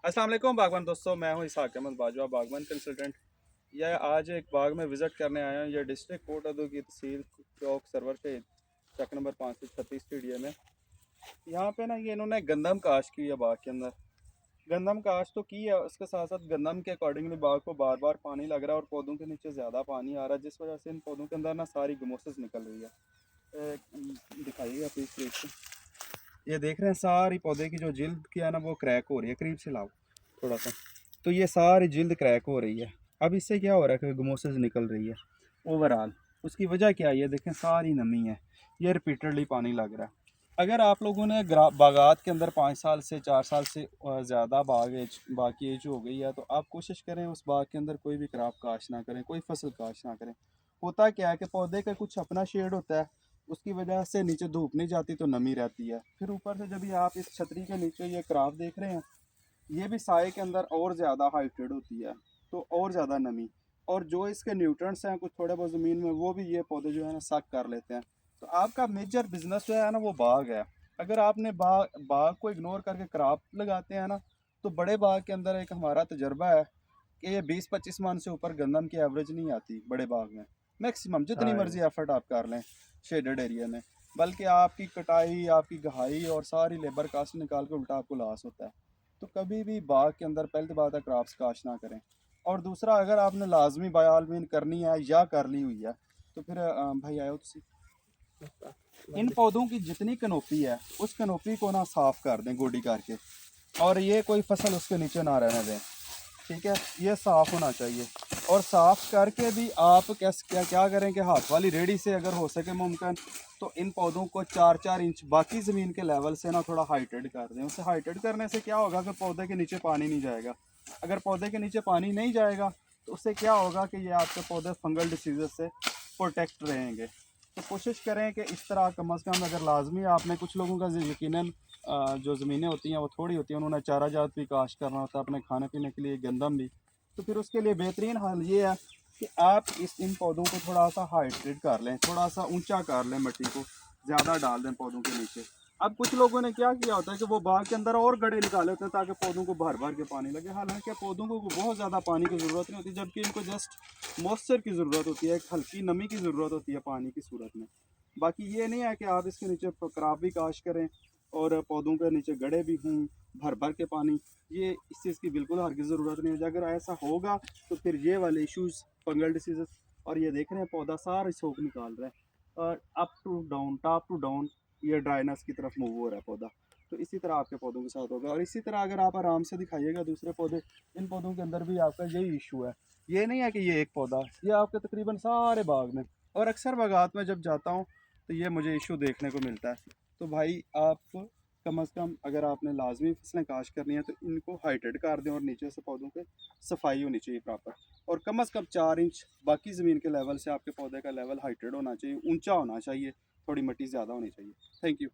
अस्सलाम वालेकुम बागवान दोस्तों, मैं हूं इसहाक अहमद बाजवा, बागवान कंसल्टेंट। यह आज एक बाग में विज़िट करने आया हूं। यह डिस्ट्रिक्ट कोटअदू की तहसील चौक सरवर पे चक नंबर 536 टीडीए में। यहाँ पे ना ये इन्होंने गंदम काश्त की है बाग के अंदर। गंदम काश्त तो की है, उसके साथ साथ गंदम के अकॉर्डिंगली बाग को बार बार पानी लग रहा है और पौधों के नीचे ज़्यादा पानी आ रहा है, जिस वजह से इन पौधों के अंदर ना सारी गमोसिस निकल रही है। दिखाइएगा प्लीज़ करीब से। ये देख रहे हैं सारी पौधे की जो जिल्द की है ना वो क्रैक हो रही है। करीब से लाओ थोड़ा सा। तो ये सारी जिल्द क्रैक हो रही है। अब इससे क्या हो रहा है कि गमोसिस निकल रही है ओवरऑल। उसकी वजह क्या है? ये देखें सारी नमी है, ये रिपीटेडली पानी लग रहा है। अगर आप लोगों ने बागात के अंदर 5 साल से 4 साल से ज़्यादा बाग की एज हो गई है, तो आप कोशिश करें उस बाग के अंदर कोई भी क्रॉप काश्त ना करें, कोई फसल काश्त ना करें। होता क्या है कि पौधे का कुछ अपना शेड होता है, उसकी वजह से नीचे धूप नहीं जाती तो नमी रहती है। फिर ऊपर से जब ये आप इस छतरी के नीचे ये क्रॉप देख रहे हैं, ये भी साए के अंदर और ज़्यादा हाइटेड होती है, तो और ज़्यादा नमी और जो इसके न्यूट्रंट्स हैं कुछ थोड़े बहुत ज़मीन में, वो भी ये पौधे जो है ना सक कर लेते हैं। तो आपका मेजर बिजनेस जो है ना वो बाग है। अगर आपने बाग को इग्नोर करके क्रॉप लगाते हैं ना, तो बड़े बाग के अंदर एक हमारा तजर्बा है कि ये 20-25 मन से ऊपर गंदम की एवरेज नहीं आती बड़े बाग में। मैक्सिमम जितनी हाँ मर्जी एफर्ट आप कर लें शेडेड एरिया में, बल्कि आपकी कटाई, आपकी गहाई और सारी लेबर कास्ट निकाल के उल्टा आपको लॉस होता है। तो कभी भी बाग के अंदर पहली तो बात है क्रॉप्स काश्त ना करें। और दूसरा, अगर आपने लाजमी बायालमीन करनी है या कर ली हुई है, तो फिर भाई आयो तुसी इन पौधों की जितनी कनोपी है उस कनोपी को ना साफ कर दें गोडी करके, और ये कोई फसल उसके नीचे ना रहने दें। ठीक है, ये साफ़ होना चाहिए। और साफ़ करके भी आप क्या क्या करें कि हाथ वाली रेडी से अगर हो सके मुमकिन तो इन पौधों को 4-4 इंच बाकी ज़मीन के लेवल से ना थोड़ा हाइटेड कर दें। उसे हाइटेड करने से क्या होगा कि पौधे के नीचे पानी नहीं जाएगा। अगर पौधे के नीचे पानी नहीं जाएगा तो उससे क्या होगा कि ये आपके पौधे फंगल डिसीज़ से प्रोटेक्ट रहेंगे। तो कोशिश करें कि इस तरह कम अज़ कम, अगर लाजमी आपने, कुछ लोगों का यकीनन जो ज़मीनें होती हैं वो थोड़ी होती हैं, उन्होंने चारा जात भी काश्त करना होता है अपने खाने पीने के लिए, गंदम भी। तो फिर उसके लिए बेहतरीन हल ये है कि आप इन पौधों को थोड़ा सा हाइड्रेट कर लें, थोड़ा सा ऊंचा कर लें, मिट्टी को ज़्यादा डाल दें पौधों के नीचे। अब कुछ लोगों ने क्या किया होता है कि वो बाग के अंदर और गड्ढे निकाले होते हैं ताकि पौधों को भर भर के पानी लगे। हालांकि पौधों को बहुत ज़्यादा पानी की ज़रूरत नहीं होती, जबकि इनको जस्ट मॉइस्चर की ज़रूरत होती है, एक हल्की नमी की ज़रूरत होती है पानी की सूरत में। बाकी ये नहीं है कि आप इसके नीचे क्रॉप भी काश्त करें और पौधों के नीचे गड्ढे भी हों भर भर के पानी। ये इस चीज़ की बिल्कुल हरगिज़ ज़रूरत नहीं है। अगर ऐसा होगा तो फिर ये वाले इश्यूज़, फंगल डिसीज़, और ये देख रहे हैं पौधा सारा सोख निकाल रहा है और up to down, top to down, ये ड्राइनेस की तरफ मूव हो रहा है पौधा। तो इसी तरह आपके पौधों के साथ होगा। और इसी तरह अगर आप आराम से दिखाइएगा दूसरे पौधे, इन पौधों के अंदर भी आपका यही इशू है। ये नहीं है कि ये एक पौधा, ये आपके तकरीबन सारे बाग में। और अक्सर बागात में जब जाता हूँ तो ये मुझे इशू देखने को मिलता है। तो भाई आप कम अज़ कम, अगर आपने लाजमी फसलें काश्त करनी है तो इनको हाइटेड कर दें और नीचे से पौधों के सफाई होनी चाहिए प्रॉपर। और कम अज़ कम 4 इंच बाकी ज़मीन के लेवल से आपके पौधे का लेवल हाइटेड होना चाहिए, ऊंचा होना चाहिए, थोड़ी मिट्टी ज़्यादा होनी चाहिए। Thank you.